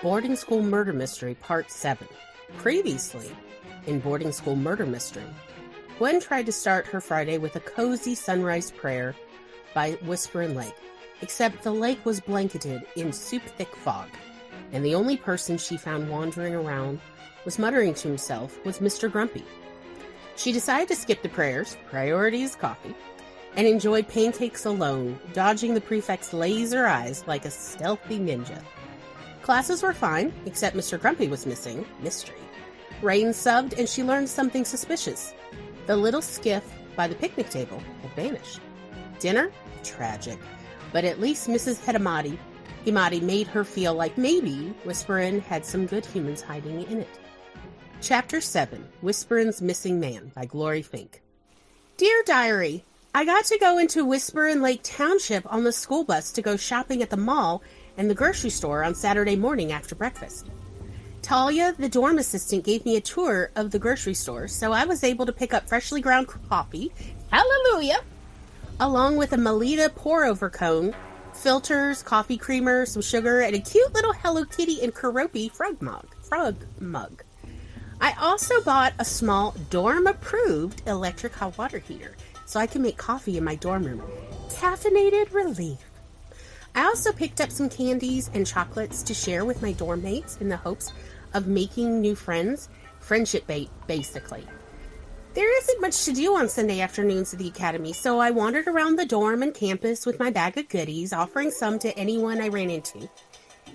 Boarding School Murder Mystery Part 7. Previously, in Boarding School Murder Mystery, Gwen tried to start her Friday with a cozy sunrise prayer by Whisperen Lake, except the lake was blanketed in soup-thick fog, and the only person she found wandering around was muttering to himself was Mr. Grumpy. She decided to skip the prayers, priorities coffee, and enjoyed pancakes alone, dodging the prefects' laser eyes like a stealthy ninja. Classes were fine, except Mr. Grumpy was missing. Mystery. Rain subbed, and she learned something suspicious. The little skiff by the picnic table had vanished. Dinner? Tragic. But at least Mrs. Himati made her feel like maybe Whisperen had some good humans hiding in it. Chapter 7. Whisperen's Missing Man by Glory Fink. Dear Diary, I got to go into Whisperen Lake Township on the school bus to go shopping at the mall and the grocery store on Saturday morning after breakfast. Talia, the dorm assistant, gave me a tour of the grocery store, so I was able to pick up freshly ground coffee, hallelujah, along with a Melita pour-over cone, filters, coffee creamer, some sugar, and a cute little Hello Kitty and Keroppi frog mug. I also bought a small dorm-approved electric hot water heater, so I can make coffee in my dorm room. Caffeinated relief. I also picked up some candies and chocolates to share with my dorm mates in the hopes of making new friends. Friendship bait, basically. There isn't much to do on Sunday afternoons at the academy, so I wandered around the dorm and campus with my bag of goodies, offering some to anyone I ran into.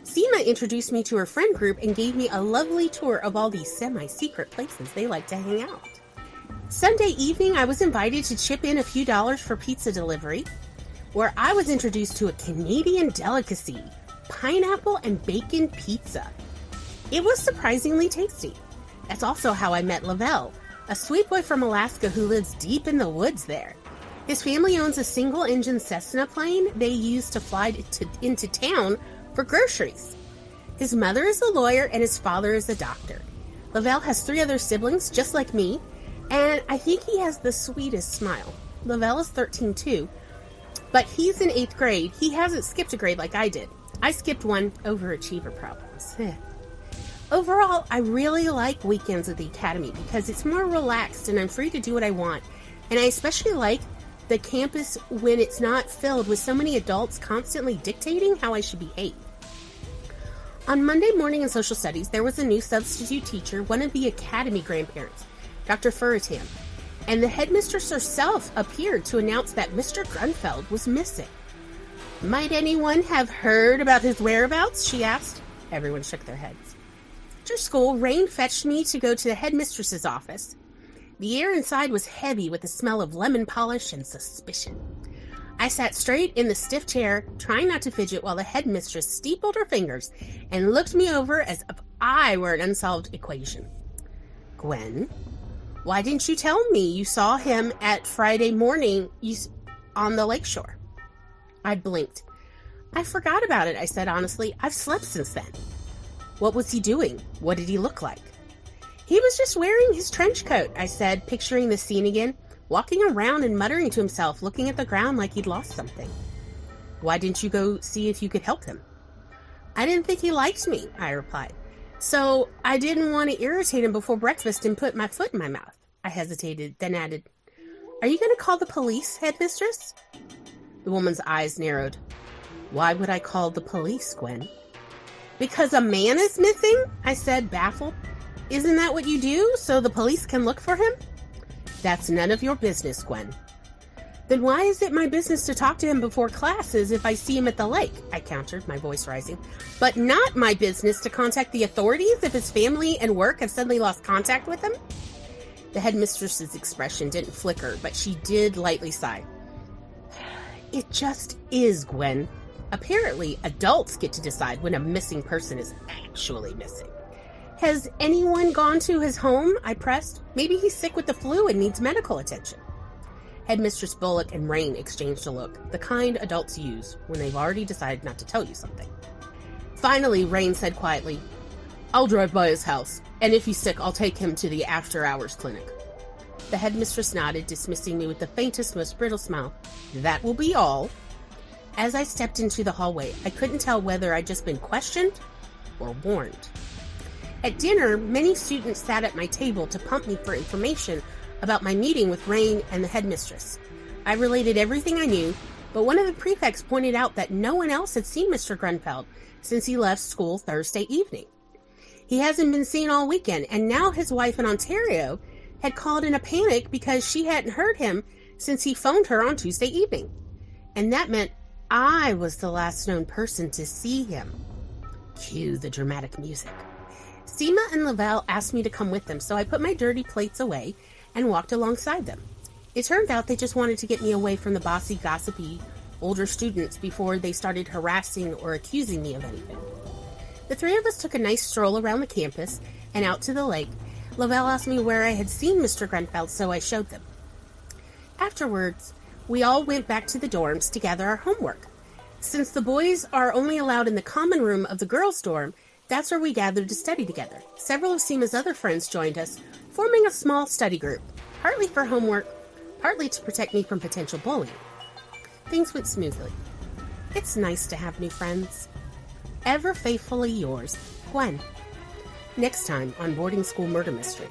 Seema introduced me to her friend group and gave me a lovely tour of all these semi-secret places they like to hang out. Sunday evening, I was invited to chip in a few dollars for pizza delivery, where I was introduced to a Canadian delicacy, pineapple and bacon pizza. It was surprisingly tasty. That's also how I met Lavelle, a sweet boy from Alaska who lives deep in the woods there. His family owns a single-engine Cessna plane they use to fly into town for groceries. His mother is a lawyer and his father is a doctor. Lavelle has 3 other siblings, just like me, and I think he has the sweetest smile. Lavelle is 13 too, but he's in 8th grade. He hasn't skipped a grade like I did. I skipped one, overachiever problems. Overall, I really like weekends at the academy because it's more relaxed and I'm free to do what I want. And I especially like the campus when it's not filled with so many adults constantly dictating how I should behave. On Monday morning in social studies, there was a new substitute teacher, one of the academy grandparents, Dr. Furitan, and the headmistress herself appeared to announce that Mr. Grunfeld was missing. Might anyone have heard about his whereabouts? She asked. Everyone shook their heads. After school, Rain fetched me to go to the headmistress's office. The air inside was heavy with the smell of lemon polish and suspicion. I sat straight in the stiff chair, trying not to fidget while the headmistress steepled her fingers and looked me over as if I were an unsolved equation. Gwen, why didn't you tell me you saw him at Friday morning on the lakeshore? I blinked. I forgot about it, I said honestly. I've slept since then. What was he doing? What did he look like? He was just wearing his trench coat, I said, picturing the scene again, walking around and muttering to himself, looking at the ground like he'd lost something. Why didn't you go see if you could help him? I didn't think he liked me, I replied. So I didn't want to irritate him before breakfast and put my foot in my mouth. I hesitated, then added, Are you going to call the police, headmistress? The woman's eyes narrowed. Why would I call the police, Gwen? Because a man is missing? I said, baffled. Isn't that what you do, so the police can look for him? That's none of your business, Gwen. Then why is it my business to talk to him before classes if I see him at the lake? I countered, my voice rising. But not my business to contact the authorities if his family and work have suddenly lost contact with him? The headmistress's expression didn't flicker, but she did lightly sigh. It just is, Gwen. Apparently, adults get to decide when a missing person is actually missing. Has anyone gone to his home? I pressed. Maybe he's sick with the flu and needs medical attention. Headmistress Bullock and Rain exchanged a look, the kind adults use when they've already decided not to tell you something. Finally, Rain said quietly, I'll drive by his house, and if he's sick, I'll take him to the after-hours clinic. The headmistress nodded, dismissing me with the faintest, most brittle smile. That will be all. As I stepped into the hallway, I couldn't tell whether I'd just been questioned were warned. At dinner, many students sat at my table to pump me for information about my meeting with Rain and the headmistress. I related everything I knew, but one of the prefects pointed out that no one else had seen Mr. Grunfeld since he left school Thursday evening. He hasn't been seen all weekend, and now his wife in Ontario had called in a panic because she hadn't heard him since he phoned her on Tuesday evening. And that meant I was the last known person to see him. Cue the dramatic music. Seema and Lavelle asked me to come with them, so I put my dirty plates away and walked alongside them. It turned out they just wanted to get me away from the bossy, gossipy older students before they started harassing or accusing me of anything. The three of us took a nice stroll around the campus and out to the lake. Lavelle asked me where I had seen Mr. Grunfeld, so I showed them. Afterwards, we all went back to the dorms to gather our homework. Since the boys are only allowed in the common room of the girls' dorm, that's where we gathered to study together. Several of Seema's other friends joined us, forming a small study group, partly for homework, partly to protect me from potential bullying. Things went smoothly. It's nice to have new friends. Ever faithfully yours, Gwen. Next time on Boarding School Murder Mystery,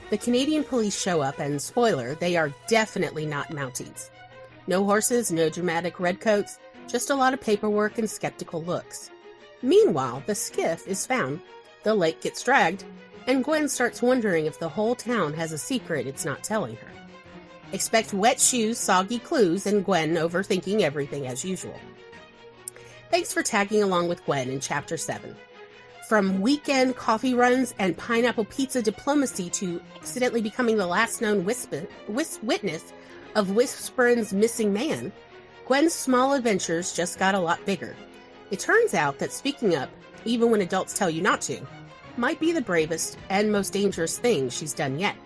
the Canadian police show up and, spoiler, they are definitely not Mounties. No horses, no dramatic redcoats, just a lot of paperwork and skeptical looks. Meanwhile, the skiff is found, the lake gets dragged, and Gwen starts wondering if the whole town has a secret it's not telling her. Expect wet shoes, soggy clues, and Gwen overthinking everything as usual. Thanks for tagging along with Gwen in Chapter 7. From weekend coffee runs and pineapple pizza diplomacy to accidentally becoming the last known witness of Whisperen's missing man, Gwen's small adventures just got a lot bigger. It turns out that speaking up, even when adults tell you not to, might be the bravest and most dangerous thing she's done yet.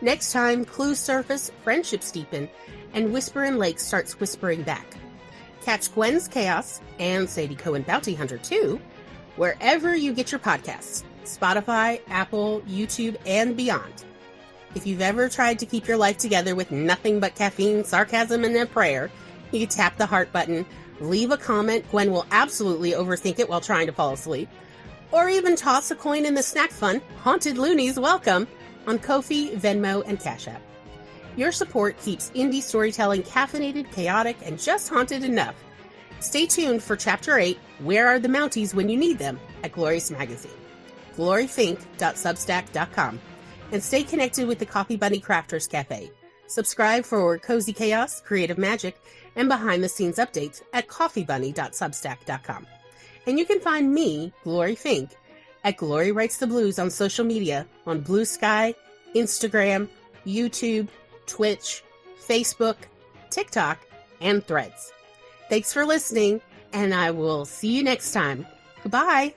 Next time, clues surface, friendships deepen, and Whisperen Lake starts whispering back. Catch Gwen's Chaos and Sadie Cohen Bounty Hunter 2 wherever you get your podcasts, Spotify, Apple, YouTube, and beyond. If you've ever tried to keep your life together with nothing but caffeine, sarcasm, and a prayer, you can tap the heart button, leave a comment. Gwen will absolutely overthink it while trying to fall asleep, or even toss a coin in the snack fund. Haunted Loonies welcome on Ko-fi, Venmo, and Cash App. Your support keeps indie storytelling caffeinated, chaotic, and just haunted enough. Stay tuned for Chapter 8, Where Are the Mounties When You Need Them, at Glorious Magazine, gloryfink.substack.com, and stay connected with the Coffee Bunny Crafters Cafe. Subscribe for cozy chaos, creative magic, and behind-the-scenes updates at coffeebunny.substack.com. And you can find me, Glory Fink, at Glory Writes the Blues on social media on Blue Sky, Instagram, YouTube, Twitch, Facebook, TikTok, and Threads. Thanks for listening, and I will see you next time. Goodbye!